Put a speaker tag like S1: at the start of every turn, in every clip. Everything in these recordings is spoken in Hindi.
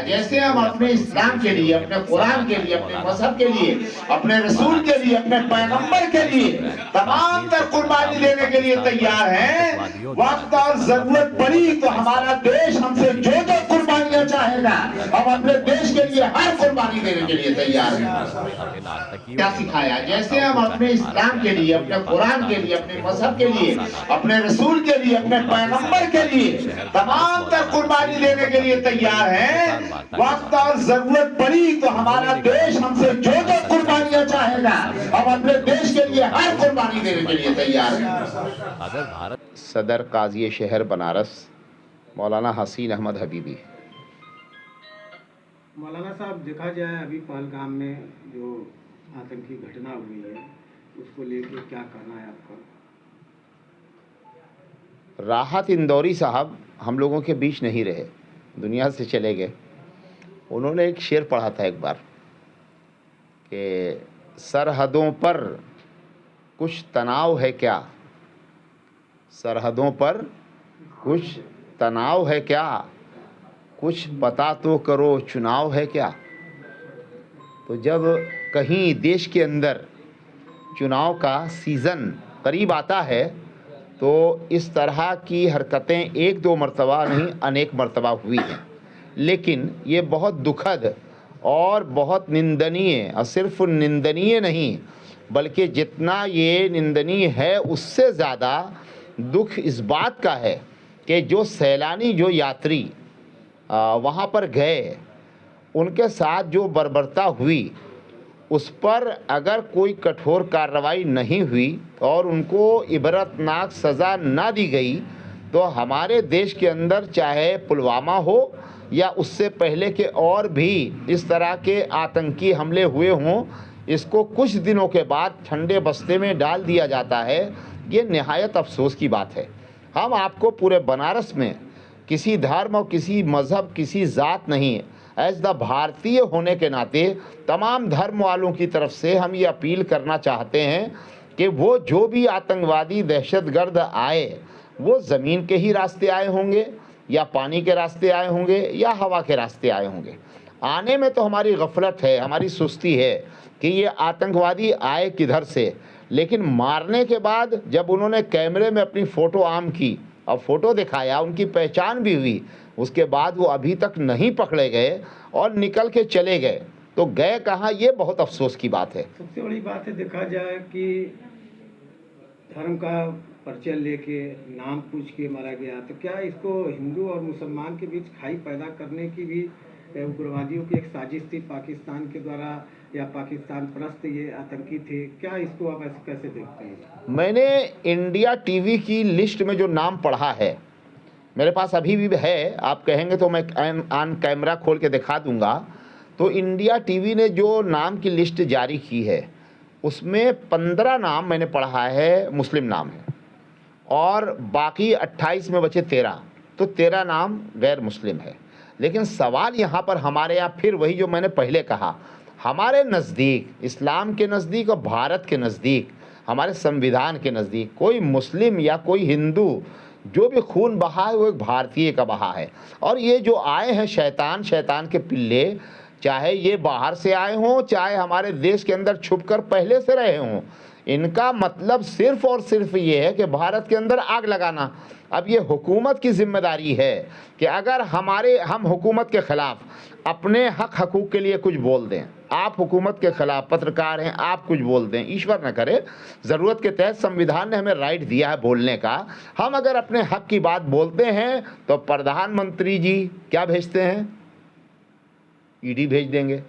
S1: जैसे हम अपने इस्लाम के लिए, अपने कुरान के लिए, अपने मजहब के लिए, अपने रसूल के लिए, अपने पैगंबर के लिए तमाम तर कुर्बानी देने के लिए तैयार हैं। वक्त और जरूरत पड़ी तो हमारा देश हमसे जो जो कुर्बानियां चाहेगा, हम अपने देश के लिए हर कुर्बानी देने के लिए तैयार हैं। क्या सिखाया? जैसे हम अपने इस्लाम के लिए, अपने कुरान के लिए, अपने मजहब के लिए, अपने रसूल के लिए, अपने पैगंबर के लिए तमाम तर कुर्बानी देने के लिए तैयार हैं। वक्त और जरूरत पड़ी तो हमारा देश हमसे जो जो कुर्बानियां चाहेगा, हम अपने देश के लिए हर कुर्बानी देने के लिए तैयार हैं।
S2: सदर काजी शहर बनारस मौलाना हसीन अहमद हबीबी।
S3: मौलाना साहब, देखा जाए अभी पहलगाम में जो आतंकी घटना हुई है उसको लेके क्या कहना है आपका?
S2: राहत इंदौरी साहब हम लोगों के बीच नहीं रहे, दुनिया से चले गए। उन्होंने एक शेर पढ़ा था एक बार कि सरहदों पर कुछ तनाव है क्या, सरहदों पर कुछ तनाव है क्या, कुछ पता तो करो चुनाव है क्या। तो जब कहीं देश के अंदर चुनाव का सीज़न करीब आता है तो इस तरह की हरकतें एक दो मर्तबा नहीं अनेक मर्तबा हुई हैं। लेकिन ये बहुत दुखद और बहुत निंदनीय, और सिर्फ निंदनीय नहीं बल्कि जितना ये निंदनीय है उससे ज़्यादा दुख इस बात का है कि जो सैलानी, जो यात्री वहाँ पर गए, उनके साथ जो बर्बरता हुई उस पर अगर कोई कठोर कार्रवाई नहीं हुई और उनको इबरतनाक सज़ा ना दी गई तो हमारे देश के अंदर चाहे पुलवामा हो या उससे पहले के और भी इस तरह के आतंकी हमले हुए हों, इसको कुछ दिनों के बाद ठंडे बस्ते में डाल दिया जाता है। ये निहायत अफसोस की बात है। हम आपको पूरे बनारस में किसी धर्म और किसी मज़हब, किसी ज़ात नहीं, एज द भारतीय होने के नाते तमाम धर्म वालों की तरफ से हम ये अपील करना चाहते हैं कि वो जो भी आतंकवादी दहशतगर्द आए वो ज़मीन के ही रास्ते आए होंगे या पानी के रास्ते आए होंगे या हवा के रास्ते आए होंगे। आने में तो हमारी गफलत है, हमारी सुस्ती है कि ये आतंकवादी आए किधर से, लेकिन मारने के बाद जब उन्होंने कैमरे में अपनी फ़ोटो आम की और फ़ोटो दिखाया, उनकी पहचान भी हुई, उसके बाद वो अभी तक नहीं पकड़े गए और निकल के चले गए, तो गए कहाँ, ये बहुत अफसोस की बात है।
S3: सबसे बड़ी बात है, देखा जाए कि धर्म का परिचय लेके नाम पूछ के मारा गया, तो क्या इसको हिंदू और मुसलमान के बीच खाई पैदा करने की भी उग्रवादियों की एक साजिश थी पाकिस्तान के द्वारा, या पाकिस्तान परस्त ये आतंकी थे? क्या इसको आप ऐसे कैसे देखते हैं?
S2: मैंने इंडिया टीवी की लिस्ट में जो नाम पढ़ा है, मेरे पास अभी भी है, आप कहेंगे तो मैं ऑन कैमरा खोल के दिखा दूंगा। तो इंडिया टीवी ने जो नाम की लिस्ट जारी की है उसमें 15 नाम मैंने पढ़ा है मुस्लिम नाम है और बाकी 28 में बचे 13, तो 13 नाम गैर मुस्लिम है। लेकिन सवाल यहाँ पर हमारे यहाँ फिर वही जो मैंने पहले कहा, हमारे नज़दीक, इस्लाम के नज़दीक और भारत के नज़दीक, हमारे संविधान के नज़दीक कोई मुस्लिम या कोई हिंदू जो भी खून बहा है वो एक भारतीय का बहा है। और ये जो आए हैं शैतान, शैतान के पिल्ले, चाहे ये बाहर से आए हों चाहे हमारे देश के अंदर छुपकर पहले से रहे हों, इनका मतलब सिर्फ़ और सिर्फ ये है कि भारत के अंदर आग लगाना। अब ये हुकूमत की जिम्मेदारी है कि अगर हम हुकूमत के ख़िलाफ़ अपने हक हकूक़ के लिए कुछ बोल दें, आप हुकूमत के ख़िलाफ़ पत्रकार हैं, आप कुछ बोल दें, ईश्वर न करे, ज़रूरत के तहत संविधान ने हमें राइट दिया है बोलने का, हम अगर अपने हक की बात बोलते हैं तो प्रधानमंत्री जी क्या भेजते हैं, ईडी भेज देंगे,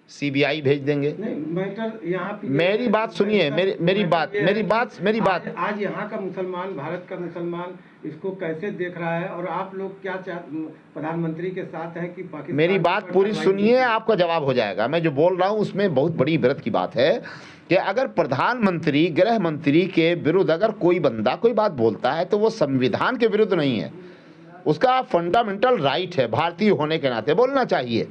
S2: सीबीआई भेज देंगे।
S3: नहीं, मैटर यहाँ पे
S2: मेरी बात सुनिए, मेरी बात
S3: आज यहाँ का मुसलमान, भारत का मुसलमान इसको कैसे देख रहा है, और आप लोग क्या प्रधानमंत्री के साथ हैं कि पाकिस्तान?
S2: मेरी बात पूरी सुनिए, आपका जवाब हो जाएगा। मैं जो बोल रहा हूँ उसमें बहुत बड़ी इबरत की बात है कि अगर प्रधानमंत्री, गृह मंत्री के विरुद्ध अगर कोई बंदा कोई बात बोलता है तो वो संविधान के विरुद्ध नहीं है, उसका फंडामेंटल राइट है, भारतीय होने के नाते बोलना चाहिए।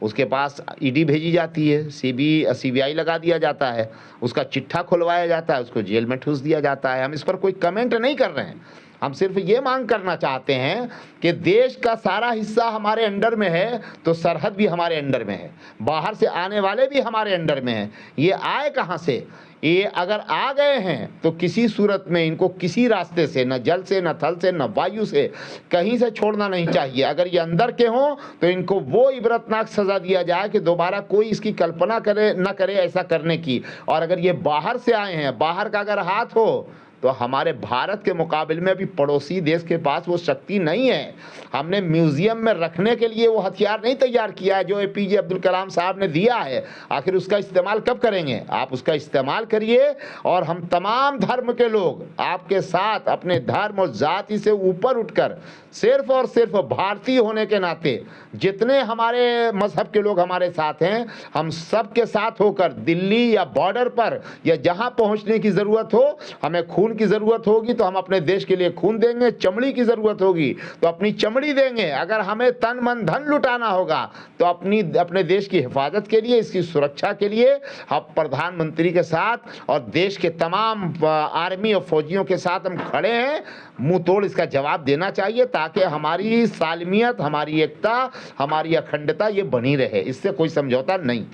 S2: उसके पास ईडी भेजी जाती है, सीबीआई लगा दिया जाता है, उसका चिट्ठा खुलवाया जाता है, उसको जेल में ठूस दिया जाता है। हम इस पर कोई कमेंट नहीं कर रहे हैं, हम सिर्फ ये मांग करना चाहते हैं कि देश का सारा हिस्सा हमारे अंडर में है तो सरहद भी हमारे अंडर में है, बाहर से आने वाले भी हमारे अंडर में हैं। ये आए कहाँ से? ये अगर आ गए हैं तो किसी सूरत में इनको किसी रास्ते से, न जल से, न थल से, न वायु से, कहीं से छोड़ना नहीं चाहिए। अगर ये अंदर के हों तो इनको वो इबरतनाक सज़ा दिया जाए कि दोबारा कोई इसकी कल्पना न करे ऐसा करने की। और अगर ये बाहर से आए हैं, बाहर का अगर हाथ हो तो हमारे भारत के मुकाबले में भी पड़ोसी देश के पास वो शक्ति नहीं है। हमने म्यूज़ियम में रखने के लिए वो हथियार नहीं तैयार किया है जो APJ अब्दुल कलाम साहब ने दिया है। आखिर उसका इस्तेमाल कब करेंगे? आप उसका इस्तेमाल करिए और हम तमाम धर्म के लोग आपके साथ, अपने धर्म और जाति से ऊपर उठकर सिर्फ और सिर्फ भारतीय होने के नाते जितने हमारे मजहब के लोग हमारे साथ हैं, हम सब के साथ होकर दिल्ली या बॉर्डर पर या जहां पहुंचने की ज़रूरत हो, हमें खून की ज़रूरत होगी तो हम अपने देश के लिए खून देंगे, चमड़ी की ज़रूरत होगी तो अपनी चमड़ी देंगे, अगर हमें तन मन धन लुटाना होगा तो अपने देश की हिफाजत के लिए, इसकी सुरक्षा के लिए हम प्रधानमंत्री के साथ और देश के तमाम आर्मी और फौजियों के साथ हम खड़े हैं। मुंह तोड़ इसका जवाब देना चाहिए ताकि हमारी सालमियत, हमारी एकता, हमारी अखंडता ये बनी रहे। इससे कोई समझौता नहीं।